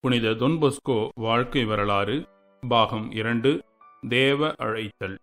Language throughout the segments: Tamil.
புனித தொன் பொஸ்கோ வாழ்க்கை வரலாறு பாகம் 2 தேவ அழைத்தல்.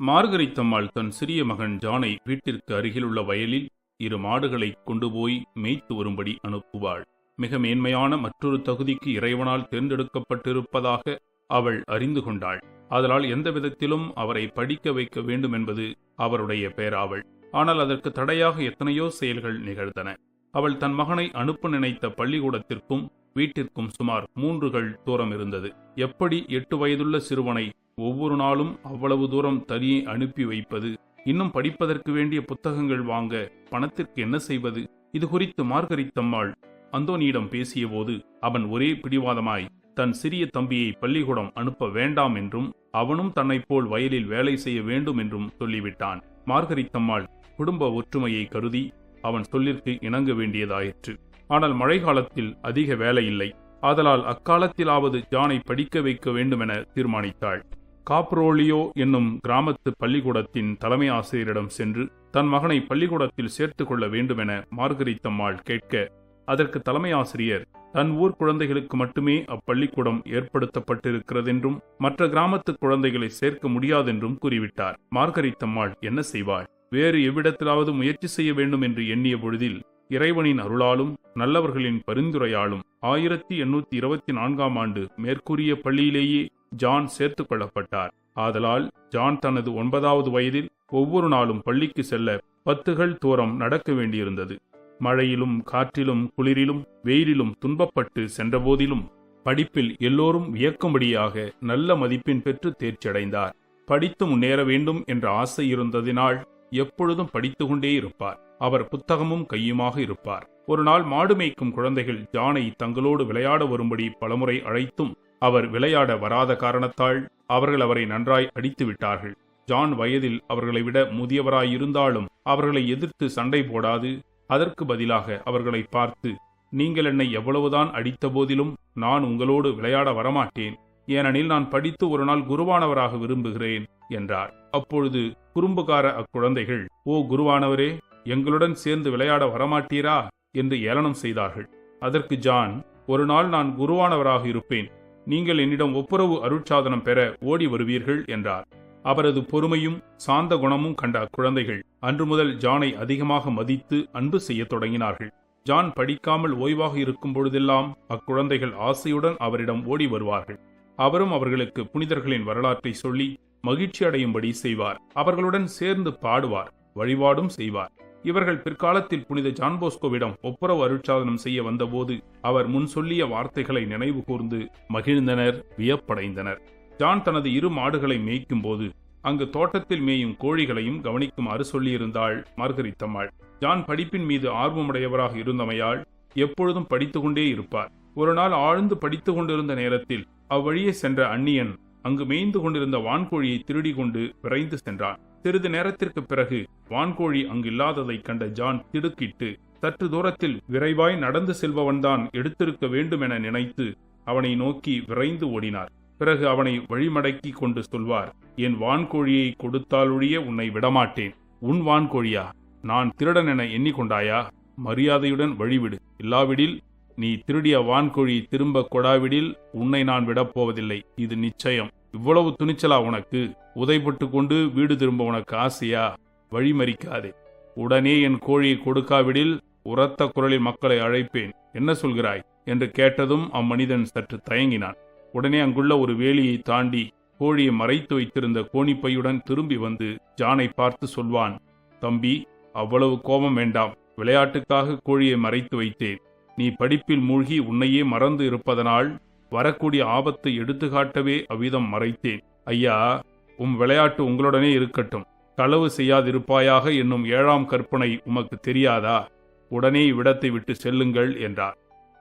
மார்கரித்தம்மாள் தன் சிறிய மகன் ஜானை வீட்டிற்கு அருகிலுள்ள வயலில் 2 மாடுகளை கொண்டு போய் மேய்த்து வரும்படி அனுப்புவாள். மிக மேன்மையான மற்றொரு தகுதிக்கு இறைவனால் தேர்ந்தெடுக்கப்பட்டிருப்பதாக அவள் அறிந்து கொண்டாள். அதனால் எந்த விதத்திலும் அவரை படிக்க வைக்க வேண்டும் என்பது அவருடைய பேராவள். ஆனால் அதற்கு தடையாக எத்தனையோ செயல்கள் நிகழ்ந்தன. அவள் தன் மகனை அனுப்ப நினைத்த பள்ளிக்கூடத்திற்கும் வீட்டிற்கும் சுமார் 3 கல் தூரம் இருந்தது. எப்படி 8 வயதுள்ள சிறுவனை ஒவ்வொரு நாளும் அவ்வளவு தூரம் தனியே அனுப்பி வைப்பது? இன்னும் படிப்பதற்கு வேண்டிய புத்தகங்கள் வாங்க பணத்திற்கு என்ன செய்வது? இது குறித்து மார்கரித்தம்மாள் அந்தோனியிடம் பேசிய போது அவன் ஒரே பிடிவாதமாய் தன் சிறிய தம்பியை பள்ளிக்கூடம் அனுப்ப வேண்டாம் என்றும் அவனும் தன்னைப் போல் வயலில் வேலை செய்ய வேண்டும் என்றும் சொல்லிவிட்டான். மார்கரித்தம்மாள் குடும்ப ஒற்றுமையை கருதி அவன் சொல்லிற்கு இணங்க வேண்டியதாயிற்று. ஆனால் மழை காலத்தில் அதிக வேலை இல்லை. ஆதலால் அக்காலத்திலாவது ஜானை படிக்க வைக்க வேண்டுமென தீர்மானித்தாள். காப்ரோலியோ என்னும் கிராமத்து பள்ளிக்கூடத்தின் தலைமை ஆசிரியரிடம் சென்று தன் மகனை பள்ளிக்கூடத்தில் சேர்த்துக் கொள்ள வேண்டுமென மார்கரித்தம்மாள் கேட்க, அதற்கு தலைமை ஆசிரியர் தன் ஊர் குழந்தைகளுக்கு மட்டுமே அப்பள்ளிக்கூடம் ஏற்படுத்தப்பட்டிருக்கிறதென்றும் மற்ற கிராமத்து குழந்தைகளை சேர்க்க முடியாதென்றும் கூறிவிட்டார். மார்கரித்தம்மாள் என்ன செய்வாள்? வேறு எவ்விடத்திலாவது முயற்சி செய்ய வேண்டும் என்று எண்ணிய பொழுதில் இறைவனின் அருளாலும் நல்லவர்களின் பரிந்துரையாலும் 1824ஆம் ஆண்டு மேற்கூறிய பள்ளியிலேயே ஜான் சேர்த்துக் கொள்ளப்பட்டார். ஆதலால் ஜான் தனது 9வது வயதில் ஒவ்வொரு நாளும் பள்ளிக்கு செல்ல 10 கல் தூரம் நடக்க வேண்டியிருந்தது. மழையிலும் காற்றிலும் குளிரிலும் வெயிலிலும் துன்பப்பட்டு சென்றபோதிலும் படிப்பில் எல்லோரும் வியக்கும்படியாக நல்ல மதிப்பெண் பெற்று தேர்ச்சியடைந்தார். படித்து முன்னேற வேண்டும் என்ற ஆசை இருந்ததினால் எப்பொழுதும் படித்து கொண்டே இருப்பார். அவர் புத்தகமும் கையுமாக இருப்பார். ஒரு நாள் மாடு மேய்க்கும் குழந்தைகள் ஜானை தங்களோடு விளையாட வரும்படி பலமுறை அழைத்தும் அவர் விளையாட வராத காரணத்தால் அவர்கள் அவரை நன்றாய் அடித்து விட்டார்கள். ஜான் வயதில் அவர்களை விட முதியவராயிருந்தாலும் அவர்களை எதிர்த்து சண்டை போடாது, அதற்கு பதிலாக அவர்களை பார்த்து, நீங்கள் என்னை எவ்வளவுதான் அடித்த போதிலும் நான் உங்களோடு விளையாட வரமாட்டேன், ஏனெனில் நான் படித்து ஒரு நாள் குருவானவராக விரும்புகிறேன் என்றார். அப்பொழுது குறும்புகார அக்குழந்தைகள், ஓ குருவானவரே, எங்களுடன் சேர்ந்து விளையாட வரமாட்டீரா என்று ஏளனம் செய்தார்கள். அதற்கு ஜான், ஒரு நாள் நான் குருவானவராக இருப்பேன், நீங்கள் என்னிடம் ஒப்புரவு அருட்சாதனம் பெற ஓடி வருவீர்கள் என்றார். அவரது பொறுமையும் சாந்த குணமும் கண்ட அக்குழந்தைகள் அன்று முதல் ஜானை அதிகமாக மதித்து அன்பு செய்ய தொடங்கினார்கள். ஜான் படிக்காமல் ஓய்வாக இருக்கும் பொழுதெல்லாம் அக்குழந்தைகள் ஆசையுடன் அவரிடம் ஓடி வருவார்கள். அவரும் அவர்களுக்கு புனிதர்களின் வரலாற்றை சொல்லி மகிழ்ச்சி அடையும்படி செய்வார். அவர்களுடன் சேர்ந்து பாடுவார், வழிபாடும் செய்வார். இவர்கள் பிற்காலத்தில் புனித ஜான் போஸ்கோவிடம் ஒப்புரவு அருட்சாதனம் செய்ய வந்தபோது அவர் முன் சொல்லிய வார்த்தைகளை நினைவு கூர்ந்து மகிழ்ந்தனர், வியப்படைந்தனர். ஜான் தனது 2 மாடுகளை மேய்க்கும் போது அங்கு தோட்டத்தில் மேயும் கோழிகளையும் கவனிக்குமாறு சொல்லியிருந்தாள் மார்கரித்தம்மாள். ஜான் படிப்பின் மீது ஆர்வமுடையவராக இருந்தமையால் எப்பொழுதும் படித்து கொண்டே இருப்பார். ஒரு நாள் ஆழ்ந்து படித்து கொண்டிருந்த நேரத்தில் அவ்வழியே சென்ற அந்நியன் அங்கு மேய்ந்து கொண்டிருந்த வான்கோழியை திருடி கொண்டு விரைந்து சென்றான். சிறிது நேரத்திற்கு பிறகு வான்கோழி அங்கு இல்லாததை கண்ட ஜான் திடுக்கிட்டு சற்று தூரத்தில் விரைவாய் நடந்து செல்பவன்தான் எடுத்திருக்க வேண்டும் என நினைத்து அவனை நோக்கி விரைந்து ஓடினார். பிறகு அவனை வழிமடக்கி கொண்டு சொல்வார், என் வான்கோழியை கொடுத்தாலொழிய உன்னை விடமாட்டேன். உன் வான்கோழியா? நான் திருடன் என எண்ணிக்கொண்டாயா? மரியாதையுடன் வழிவிடு, இல்லாவிடில் நீ திருடிய வான்கோழி திரும்ப கொடாவிடில் உன்னை நான் விடப்போவதில்லை, இது நிச்சயம். இவ்வளவு துணிச்சலா உனக்கு? உதைப்பட்டு கொண்டு வீடு திரும்ப உனக்கு ஆசையா? வழிமறிக்காதே. உடனே என் கோழியை கொடுக்காவிடில் உரத்த குரலில் மக்களை அழைப்பேன், என்ன சொல்கிறாய் என்று கேட்டதும் அம்மனிதன் சற்று தயங்கினான். உடனே அங்குள்ள ஒரு வேலியை தாண்டி கோழியை மறைத்து வைத்திருந்த கோணிப்பையுடன் திரும்பி வந்து ஜானை பார்த்து சொல்வான், தம்பி, அவ்வளவு கோபம் வேண்டாம். விளையாட்டுக்காக கோழியை மறைத்து வைத்தேன். நீ படிப்பில் மூழ்கி உன்னையே மறந்து இருப்பதனால் வரக்கூடிய ஆபத்தை எடுத்துக்காட்டவே அவ்விதம் மறைத்தேன். ஐயா, விளையாட்டு உங்களுடனே இருக்கட்டும். களவு செய்யாதிருப்பாயாக என்னும் 7ஆம் கற்பனை உமக்கு தெரியாதா? உடனே இவ்விடத்தை விட்டு செல்லுங்கள் என்றார்.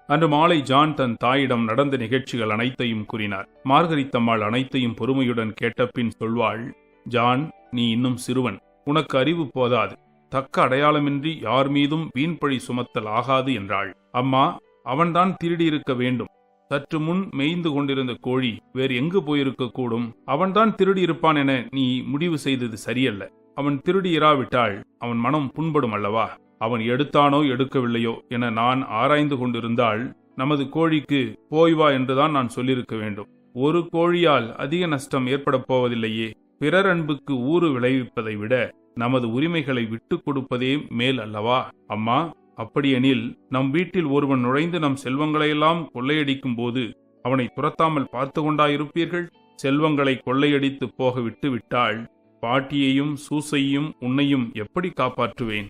அன்று மாலை ஜான் தன் தாயிடம் நடந்த நிகழ்ச்சிகள் அனைத்தையும் கூறினார். மார்கரித்தம்மாள் அனைத்தையும் பொறுமையுடன் கேட்டபின் சொல்வாள், ஜான், நீ இன்னும் சிறுவன், உனக்கு அறிவு போதாது. தக்க அடையாளமின்றி யார் மீதும் வீண்பழி சுமத்தல் ஆகாது என்றாள். அம்மா, அவன்தான் திருடியிருக்க வேண்டும். சற்று முன் மேய்ந்து கொண்டிருந்த கோழி வேறு எங்கு போயிருக்க கூடும்? அவன்தான் திருடியிருப்பான் என நீ முடிவு செய்தது சரியல்ல. அவன் திருடியிராவிட்டால் அவன் மனம் புண்படும் அல்லவா? அவன் எடுத்தானோ எடுக்கவில்லையோ என நான் ஆராய்ந்து கொண்டிருந்தால் நமது கோழிக்கு போய் வா என்றுதான் நான் சொல்லியிருக்க வேண்டும். ஒரு கோழியால் அதிக நஷ்டம் ஏற்படப் போவதில்லையே. பிறர் அன்புக்கு ஊறு விளைவிப்பதை விட நமது உரிமைகளை விட்டுக் கொடுப்பதே மேல் அல்லவா? அம்மா, அப்படியெனில் நம் வீட்டில் ஒருவன் நுழைந்து நம் செல்வங்களையெல்லாம் கொள்ளையடிக்கும் போது அவனை துரத்தாமல் பார்த்து கொண்டாயிருப்பீர்கள்? செல்வங்களை கொள்ளையடித்து போக விட்டு விட்டால் பாட்டியையும் சூசையும் உன்னையும் எப்படி காப்பாற்றுவேன்?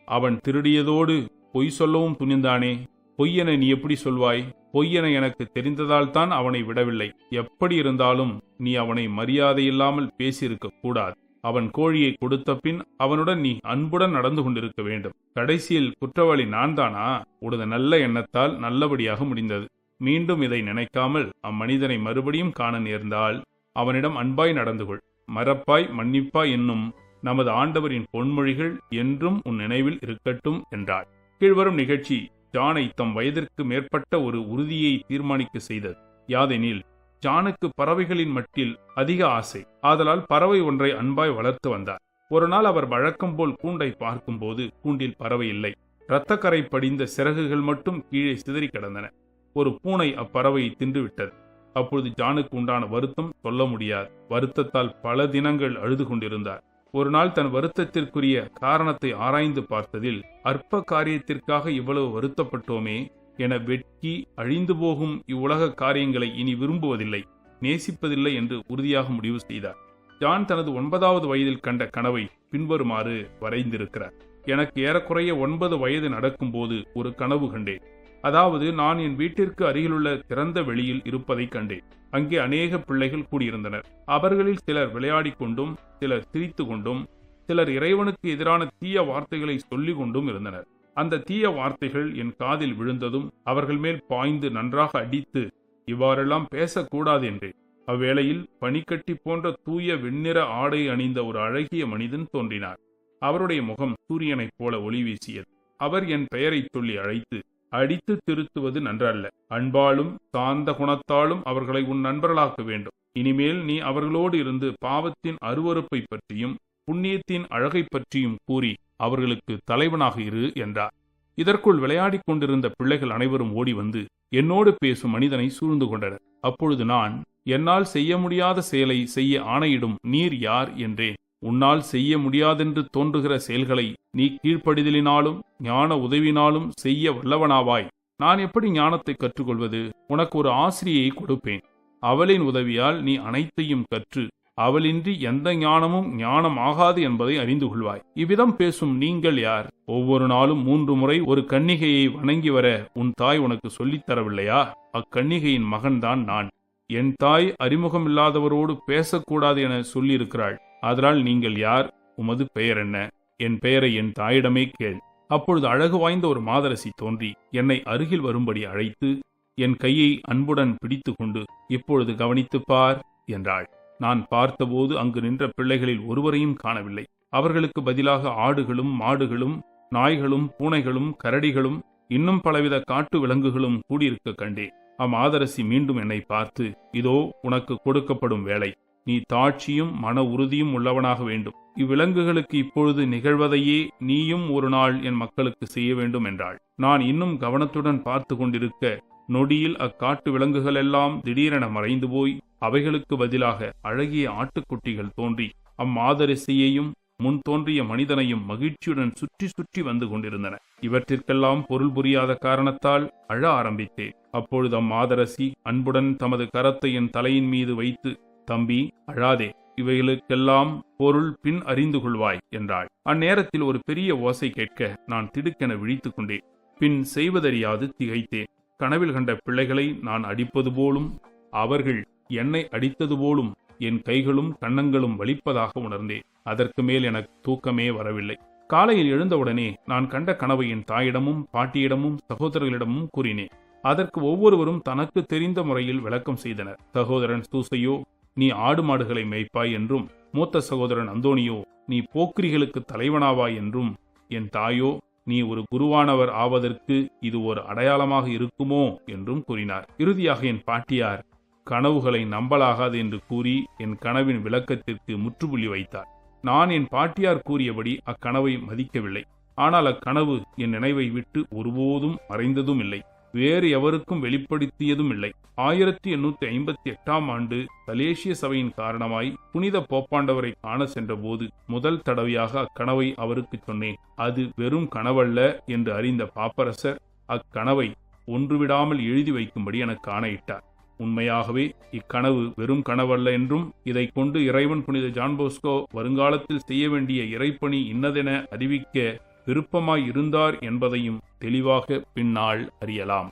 அவன் திருடியதோடு பொய் சொல்லவும் துணிந்தானே. பொய்யென நீ எப்படி சொல்வாய்? பொய்யென எனக்கு தெரிந்ததால் தான் அவனை விடவில்லை. எப்படி இருந்தாலும் நீ அவனை மரியாதையில்லாமல் பேசியிருக்க கூடாது. அவன் கோழியை கொடுத்த பின் அவனுடன் நீ அன்புடன் நடந்து கொண்டிருக்க வேண்டும். கடைசியில் குற்றவாளி நான் தானா? உனது நல்ல எண்ணத்தால் நல்லபடியாக முடிந்தது. மீண்டும் இதை நினைக்காமல் அம்மனிதனை மறுபடியும் காண நேர்ந்தால் அவனிடம் அன்பாய் நடந்து கொள். மறப்பாய் மன்னிப்பாய் என்னும் நமது ஆண்டவரின் பொன்மொழிகள் என்றும் உன் நினைவில் இருக்கட்டும் என்றாள். கீழ்வரும் நிகழ்ச்சி ஜானை தம் வயதிற்கு மேற்பட்ட ஒரு உறுதியை தீர்மானிக்க செய்தது. யாதெனில், ஜானுக்கு பறவைகளின் மட்டில் அதிக ஆசை. ஆதலால் பறவை ஒன்றை அன்பாய் வளர்த்து வந்தார். ஒரு நாள் அவர் வழக்கம் போல் கூண்டை பார்க்கும்போது கூண்டில் பறவை இல்லை. இரத்தக்கரை படிந்த சிறகுகள் மட்டும் கீழே சிதறி கிடந்தன. ஒரு பூனை அப்பறவையை தின்றுவிட்டது. அப்பொழுது ஜானுக்கு உண்டான வருத்தம் சொல்ல முடியாது. வருத்தத்தால் பல தினங்கள் அழுது கொண்டிருந்தார். ஒரு நாள் தன் வருத்தத்திற்குரிய காரணத்தை ஆராய்ந்து பார்த்ததில், அற்ப காரியத்திற்காக இவ்வளவு வருத்தப்பட்டோமே என வெட்கி அழிந்து போகும் இவ்வுலக காரியங்களை இனி விரும்புவதில்லை, நேசிப்பதில்லை என்று உறுதியாக முடிவு செய்தார். ஜான் தனது 9வது வயதில் கண்ட கனவை பின்வருமாறு வரைந்திருக்கிறார். எனக்கு ஏறக்குறைய 9 வயது நடக்கும்போது ஒரு கனவு கண்டேன். அதாவது, நான் என் வீட்டிற்கு அருகிலுள்ள திறந்த வெளியில் இருப்பதை கண்டேன். அங்கே அநேக பிள்ளைகள் கூடியிருந்தனர். அவர்களில் சிலர் விளையாடிக் கொண்டும், சிலர் சிரித்து கொண்டும், சிலர் இறைவனுக்கு எதிரான தீய வார்த்தைகளை சொல்லிக் கொண்டும் இருந்தனர். அந்த தீய வார்த்தைகள் என் காதில் விழுந்ததும் அவர்கள் மேல் பாய்ந்து நன்றாக அடித்து, இவ்வாறெல்லாம் பேசக்கூடாது என்றேன். அவ்வேளையில் பனிக்கட்டி போன்ற தூய வெண்ணிற ஆடை அணிந்த ஒரு அழகிய மனிதன் தோன்றினார். அவருடைய முகம் சூரியனைப் போல ஒளி வீசியது. அவர் என் பெயரை சொல்லி அழைத்து, அடித்து திருத்துவது நன்றல்ல, அன்பாலும் சாந்த குணத்தாலும் அவர்களை உன் நண்பர்களாக்க வேண்டும். இனிமேல் நீ அவர்களோடு இருந்து பாவத்தின் அருவருப்பை பற்றியும் புண்ணியத்தின் அழகை பற்றியும் கூறி அவர்களுக்கு தலைவனாக இரு என்றார். இதற்குள் விளையாடிக் கொண்டிருந்த பிள்ளைகள் அனைவரும் ஓடி வந்து என்னோடு பேசும் மனிதனை சூழ்ந்து கொண்டனர். அப்பொழுது நான், என்னால் செய்ய முடியாத செயலை செய்ய ஆணையிடும் நீர் யார் என்றேன். உன்னால் செய்ய முடியாதென்று தோன்றுகிற செயல்களை நீ கீழ்ப்படிதலினாலும் ஞான உதவினாலும் செய்ய வல்லவனாவாய். நான் எப்படி ஞானத்தை கற்றுக்கொள்வது? உனக்கு ஒரு ஆசிரியை கொடுப்பேன். அவளின் உதவியால் நீ அனைத்தையும் கற்று அவளின்றி எந்த ஞானமும் ஞானம் ஆகாது என்பதை அறிந்து கொள்வாய். இவ்விதம் பேசும் நீங்கள் யார்? ஒவ்வொரு நாளும் 3 முறை ஒரு கன்னிகையை வணங்கி வர உன் தாய் உனக்கு சொல்லித் தரவில்லையா? அக்கன்னிகையின் மகன்தான் நான். என் தாய் அறிமுகமில்லாதவரோடு பேசக்கூடாது என சொல்லியிருக்கிறாள். அதனால் நீங்கள் யார்? உமது பெயர் என்ன? என் பெயரை என் தாயிடமே கேள். அப்பொழுது அழகு வாய்ந்த ஒரு மாதரசி தோன்றி என்னை அருகில் வரும்படி அழைத்து என் கையை அன்புடன் பிடித்து கொண்டு, இப்பொழுது கவனித்துப் பார் என்றாள். நான் பார்த்தபோது அங்கு நின்ற பிள்ளைகளில் ஒருவரையும் காணவில்லை. அவர்களுக்கு பதிலாக ஆடுகளும் மாடுகளும் நாய்களும் பூனைகளும் கரடிகளும் இன்னும் பலவித காட்டு விலங்குகளும் கூடியிருக்க கண்டேன். அம்மாதரசி மீண்டும் என்னை பார்த்து, இதோ உனக்கு கொடுக்கப்படும் வேலை. நீ தாட்சியும் மன உறுதியும் உள்ளவனாக வேண்டும். இவ்விலங்குகளுக்கு இப்பொழுது நிகழ்வதையே நீயும் ஒரு நாள் என் மக்களுக்கு செய்ய வேண்டும் என்றாள். நான் இன்னும் கவனத்துடன் பார்த்து கொண்டிருக்க நொடியில் அக்காட்டு விலங்குகள் எல்லாம் திடீரென மறைந்து போய் அவைகளுக்கு பதிலாக அழகிய ஆட்டுக்குட்டிகள் தோன்றி அம்மாதரசியையும் முன் தோன்றிய மனிதனையும் மகிழ்ச்சியுடன் சுற்றி சுற்றி வந்து கொண்டிருந்தன. இவற்றிற்கெல்லாம் பொருள் புரியாத காரணத்தால் அழ ஆரம்பித்தேன். அப்பொழுது அம்மாதரசி அன்புடன் தமது கரத்தை என் தலையின் மீது வைத்து, தம்பி, அழாதே, இவைகளுக்கெல்லாம் பொருள் பின் அறிந்து கொள்வாய் என்றாள். அந்நேரத்தில் ஒரு பெரிய ஓசை கேட்க நான் திடுக்கென விழித்துக் கொண்டேன். பின் செய்வதறியாது திகைத்தேன். கனவில் கண்ட பிள்ளைகளை நான் அடிப்பது போலும் அவர்கள் என்னை அடித்தது போலும் என் கைகளும் கன்னங்களும் வலிப்பதாக உணர்ந்தேன். அதற்கு மேல் எனக்கு தூக்கமே வரவில்லை. காலையில் எழுந்தவுடனே நான் கண்ட கனவை என் தாயிடமும் பாட்டியிடமும் சகோதரர்களிடமும் கூறினேன். அதற்கு ஒவ்வொருவரும் தனக்கு தெரிந்த முறையில் விளக்கம் செய்தனர். சகோதரன் சூசையோ, நீ ஆடு மாடுகளை மேய்ப்பாய் என்றும், மூத்த சகோதரன் அந்தோனியோ, நீ போக்கிரிகளுக்கு தலைவனாவாய் என்றும், என் தாயோ, நீ ஒரு குருவானவர் ஆவதற்கு இது ஒரு அடையாளமாக இருக்குமோ என்றும் கூறினார். இறுதியாக என் பாட்டியார் கனவுகளை நம்பலாகாது என்று கூறி என் கனவின் விளக்கத்திற்கு முற்றுப்புள்ளி வைத்தார். நான் என் பாட்டியார் கூறியபடி அக்கனவை மதிக்கவில்லை. ஆனால் அக்கனவு என் நினைவை விட்டு ஒருபோதும் மறைந்ததும் இல்லை. வேறு எவருக்கும் வெளிப்படுத்தியதும் இல்லை. 1858ஆம் ஆண்டு சலேசிய சபையின் காரணமாய் புனித போப்பாண்டவரை காண சென்றபோது முதல் தடவையாக அக்கனவை அவருக்கு சொன்னேன். அது வெறும் கனவல்ல என்று அறிந்த பாப்பரசர் அக்கனவை ஒன்றுவிடாமல் எழுதி வைக்கும்படி எனக்கு ஆணையிட்டார். உண்மையாகவே இக்கனவு வெறும் கனவல்ல என்றும், இதை கொண்டு இறைவன் புனித ஜான் போஸ்கோ வருங்காலத்தில் செய்ய வேண்டிய இறைப்பணி இன்னதென அறிவிக்க விருப்பமாய் இருந்தார் என்பதையும் தெளிவாக பின்னால் அறியலாம்.